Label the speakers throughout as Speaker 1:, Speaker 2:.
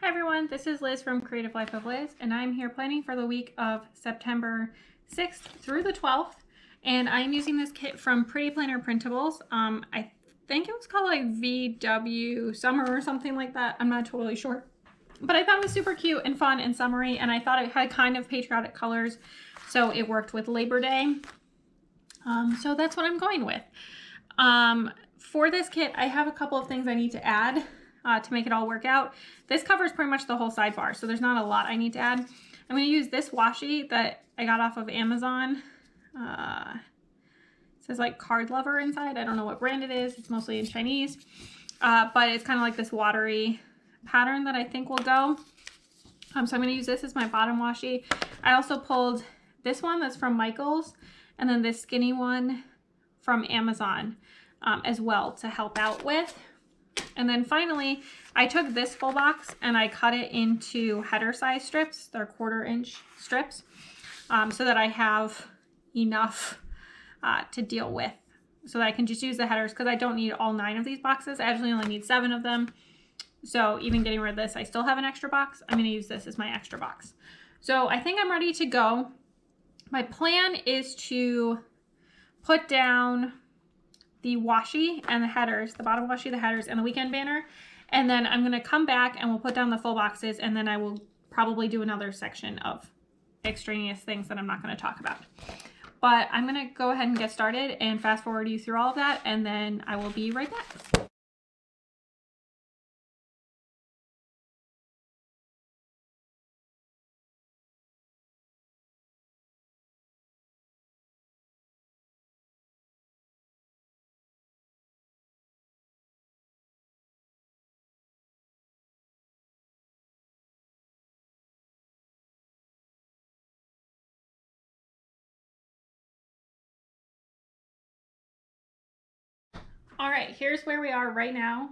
Speaker 1: Hi everyone, this is Liz from Creative Life of Liz, and I'm here planning for the week of September 6th through the 12th, and I'm using this kit from Pretty Planner Printables. I think it was called like VW Summer or something like that. I'm not totally sure, but I thought it was super cute and fun and summery, and I thought it had kind of patriotic colors, so it worked with Labor Day. So that's what I'm going with. For this kit, I have a couple of things I need to add to make it all work out. This covers pretty much the whole sidebar, so there's not a lot I need to add. I'm going to use this washi that I got off of Amazon. It says like Card Lover inside. I don't know what brand it is. It's mostly in Chinese, but it's kind of like this watery pattern that I think will go. So I'm going to use this as my bottom washi. I also pulled this one that's from Michael's, and then this skinny one from Amazon as well to help out with. And then finally, I took this full box and I cut it into header size strips. They're 1/4 inch strips, so that I have enough to deal with, so that I can just use the headers, because I don't need all 9 of these boxes. I actually only need 7 of them. So even getting rid of this, I still have an extra box. I'm going to use this as my extra box. So I think I'm ready to go. My plan is to put down the washi and the headers, the bottom washi, the headers, and the weekend banner. And then I'm going to come back and we'll put down the full boxes, and then I will probably do another section of extraneous things that I'm not going to talk about. But I'm going to go ahead and get started and fast forward you through all of that, and then I will be right back. All right, here's where we are right now.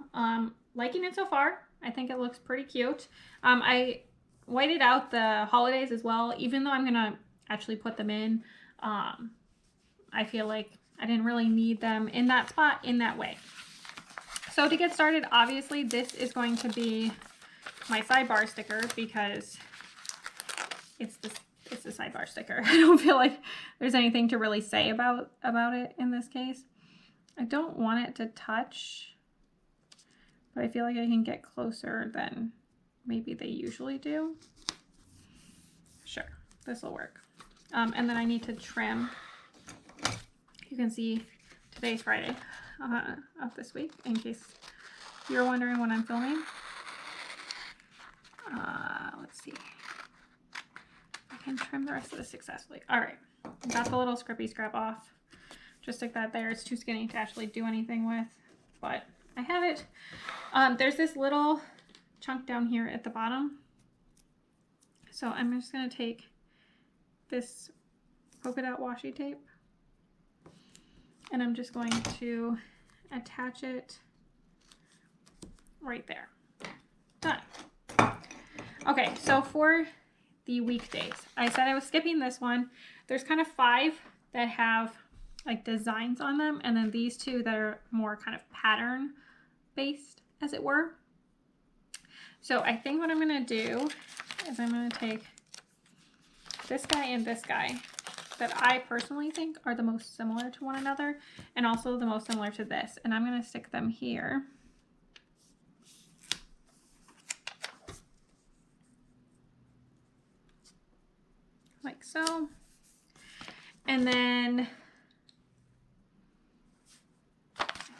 Speaker 1: Liking it so far. I think it looks pretty cute. I whited out the holidays as well, even though I'm gonna actually put them in. I feel like I didn't really need them in that spot in that way. So to get started, obviously this is going to be my sidebar sticker, because it's the sidebar sticker. I don't feel like there's anything to really say about it in this case. I don't want it to touch, but I feel like I can get closer than maybe they usually do. Sure, this will work. And then I need to trim. You can see today's Friday of this week, in case you're wondering when I'm filming. Let's see. I can trim the rest of this successfully. All right, got the little scrippy scrap off. Just stick that there. It's too skinny to actually do anything with, but I have it. There's this little chunk down here at the bottom. So I'm just going to take this polka dot washi tape, and I'm just going to attach it right there. Done. Okay, so for the weekdays, I said I was skipping this one. There's kind of 5 that have like designs on them, and then these 2 that are more kind of pattern based, as it were. So I think what I'm going to do is I'm going to take this guy and this guy that I personally think are the most similar to one another, and also the most similar to this, and I'm going to stick them here. Like so. And then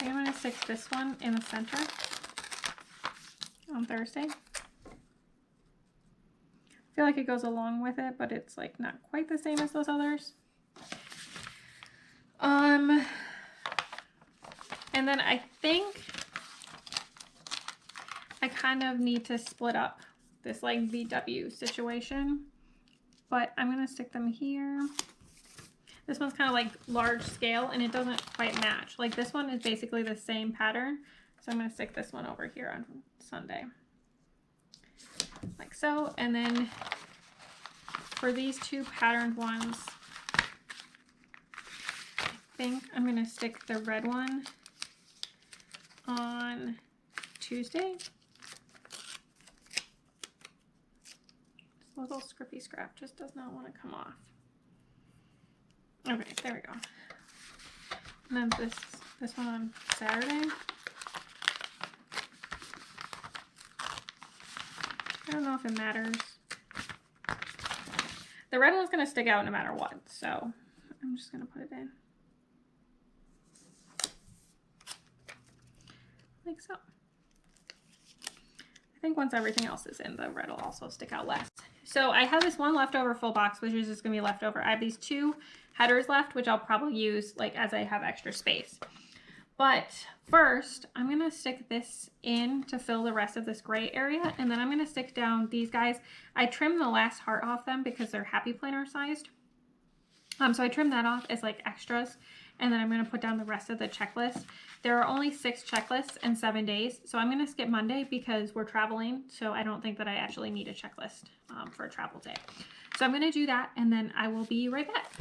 Speaker 1: I'm going to stick this one in the center on Thursday. I feel like it goes along with it, but it's like not quite the same as those others. And then I think I kind of need to split up this like VW situation, but I'm going to stick them here. This one's kind of like large scale, and it doesn't quite match. Like this one is basically the same pattern. So I'm going to stick this one over here on Sunday. Like so. And then for these 2 patterned ones, I think I'm going to stick the red one on Tuesday. little scrippy scrap just does not want to come off. Okay, there we go. And then this one on Saturday. I don't know if it matters. The red one's gonna stick out no matter what, so I'm just gonna put it in. Like so. I think once everything else is in, the red will also stick out less. So I have this one leftover full box, which is just gonna be leftover. I have these 2 headers left, which I'll probably use like as I have extra space. But first, I'm gonna stick this in to fill the rest of this gray area, and then I'm gonna stick down these guys. I trimmed the last heart off them because they're happy planner sized. So I trimmed that off as like extras, and then I'm gonna put down the rest of the checklist. There are only 6 checklists in 7 days, so I'm gonna skip Monday because we're traveling, so I don't think that I actually need a checklist for a travel day. So I'm gonna do that, and then I will be right back.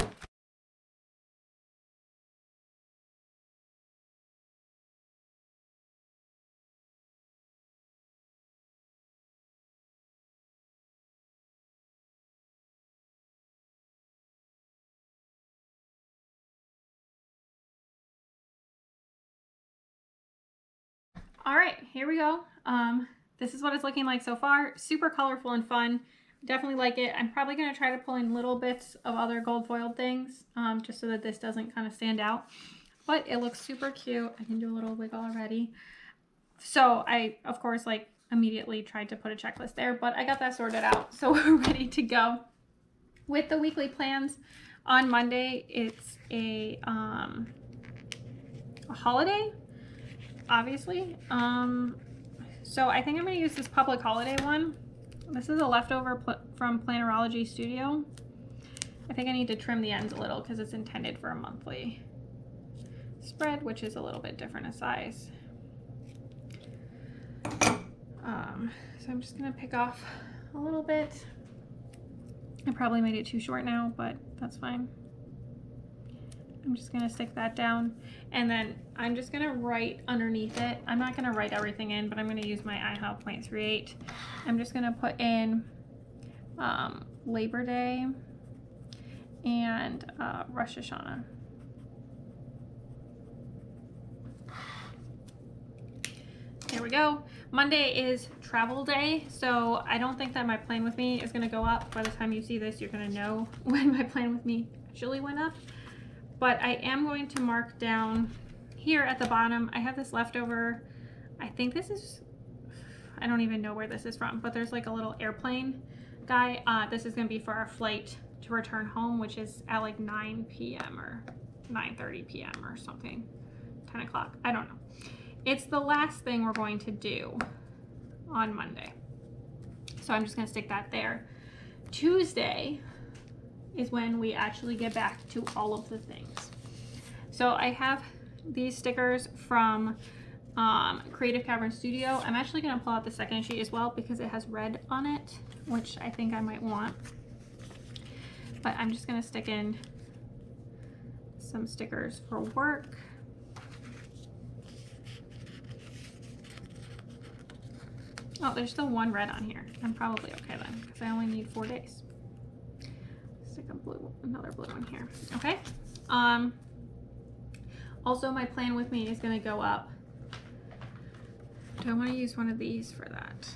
Speaker 1: All right, here we go. This is what it's looking like so far. Super colorful and fun. Definitely like it. I'm probably going to try to pull in little bits of other gold foiled things just so that this doesn't kind of stand out. But it looks super cute. I can do a little wiggle already. So I, of course, like immediately tried to put a checklist there, but I got that sorted out. So we're ready to go. With the weekly plans, on Monday, it's a holiday. Obviously. So I think I'm going to use this public holiday one. This is a leftover from Plannerology Studio. I think I need to trim the ends a little because it's intended for a monthly spread, which is a little bit different a size. So I'm just going to pick off a little bit. I probably made it too short now, but that's fine. I'm just going to stick that down, and then I'm just going to write underneath it. I'm not going to write everything in, but I'm going to use my IHO 0.38. I'm just going to put in Labor Day and Rosh Hashanah. There we go. Monday is travel day, so I don't think that my plan with me is going to go up. By the time you see this, you're going to know when my plan with me actually went up. But I am going to mark down here at the bottom. I have this leftover. I think this is, I don't even know where this is from, but there's like a little airplane guy. This is going to be for our flight to return home, which is at like 9 p.m. or 9:30 p.m. or something, 10 o'clock. I don't know. It's the last thing we're going to do on Monday. So I'm just going to stick that there. Tuesday is when we actually get back to all of the things. So I have these stickers from Creative Cavern Studio. I'm actually going to pull out the second sheet as well because it has red on it, which I think I might want. But I'm just going to stick in some stickers for work. Oh, there's still one red on here. I'm probably okay then because I only need 4 days. Stick a blue, another blue one here. Okay. Also, my plan with me is going to go up. Do I want to use one of these for that?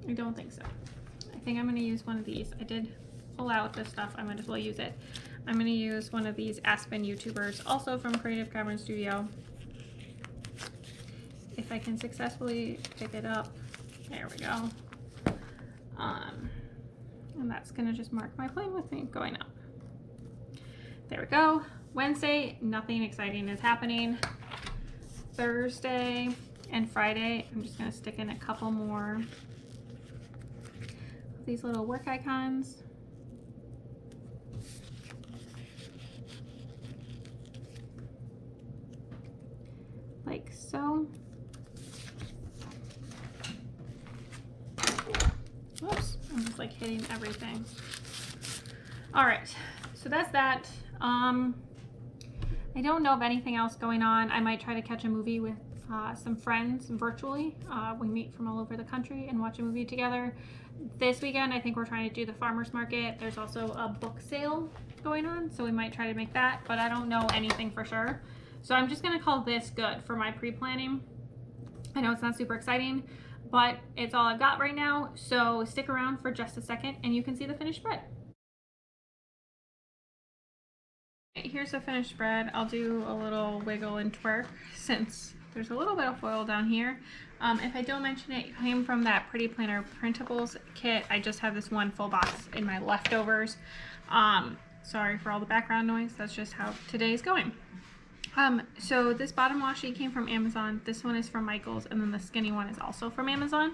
Speaker 1: I don't think so. I think I'm going to use one of these. I did pull out this stuff. I might as well use it. I'm going to use one of these Aspen YouTubers, also from Creative Cavern Studio. If I can successfully pick it up. There we go. And that's going to just mark my plan with me going up. There we go. Wednesday, nothing exciting is happening. Thursday and Friday, I'm just going to stick in a couple more of these little work icons. Like so. Whoops, I'm just like hitting everything. All right, so that's that. I don't know of anything else going on. I might try to catch a movie with some friends virtually. We meet from all over the country and watch a movie together. This weekend, I think we're trying to do the farmer's market. There's also a book sale going on, so we might try to make that, but I don't know anything for sure. So I'm just gonna call this good for my pre-planning. I know it's not super exciting, but it's all I've got right now. So stick around for just a second and you can see the finished spread. Here's the finished spread. I'll do a little wiggle and twerk since there's a little bit of foil down here. If I don't mention it, it came from that Pretty Planner Printables kit. I just have this one full box in my leftovers. Sorry for all the background noise. That's just how today's going. So this bottom washi came from Amazon. This one is from Michaels, and then the skinny one is also from Amazon.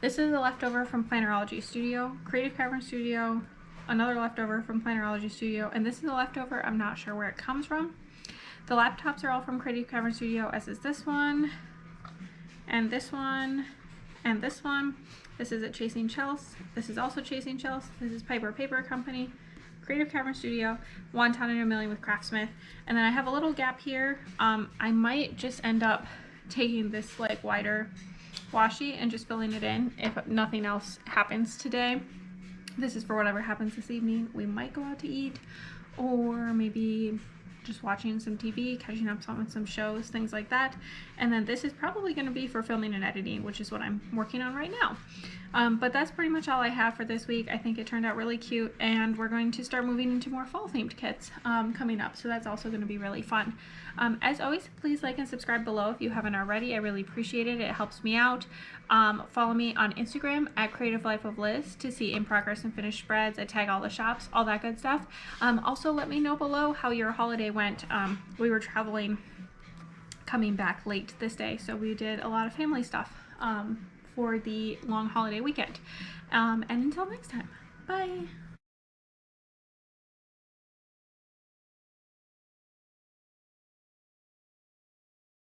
Speaker 1: This is a leftover from Plannerology Studio, Creative Cavern Studio, another leftover from Plannerology Studio, and this is a leftover. I'm not sure where it comes from. The laptops are all from Creative Cavern Studio, as is this one, and this one, and this one. This is at Chasing Chelsea. This is also Chasing Chelsea. This is Piper Paper Company, Creative Cavern Studio, One Ton in a Million with Craftsmith. And then I have a little gap here. I might just end up taking this like wider washi and just filling it in if nothing else happens today. This is for whatever happens this evening. We might go out to eat, or maybe just watching some TV, catching up on some shows, things like that. And then this is probably going to be for filming and editing, which is what I'm working on right now. But that's pretty much all I have for this week. I think it turned out really cute, and we're going to start moving into more fall themed kits coming up, so that's also going to be really fun. As always, please like and subscribe below if you haven't already. I really appreciate it. It helps me out. Follow me on Instagram at Creative Life of Liz to see in progress and finished spreads. I tag all the shops, all that good stuff. Also, let me know below how your holiday went. We were traveling, coming back late this day, so we did a lot of family stuff for the long holiday weekend. And until next time, bye.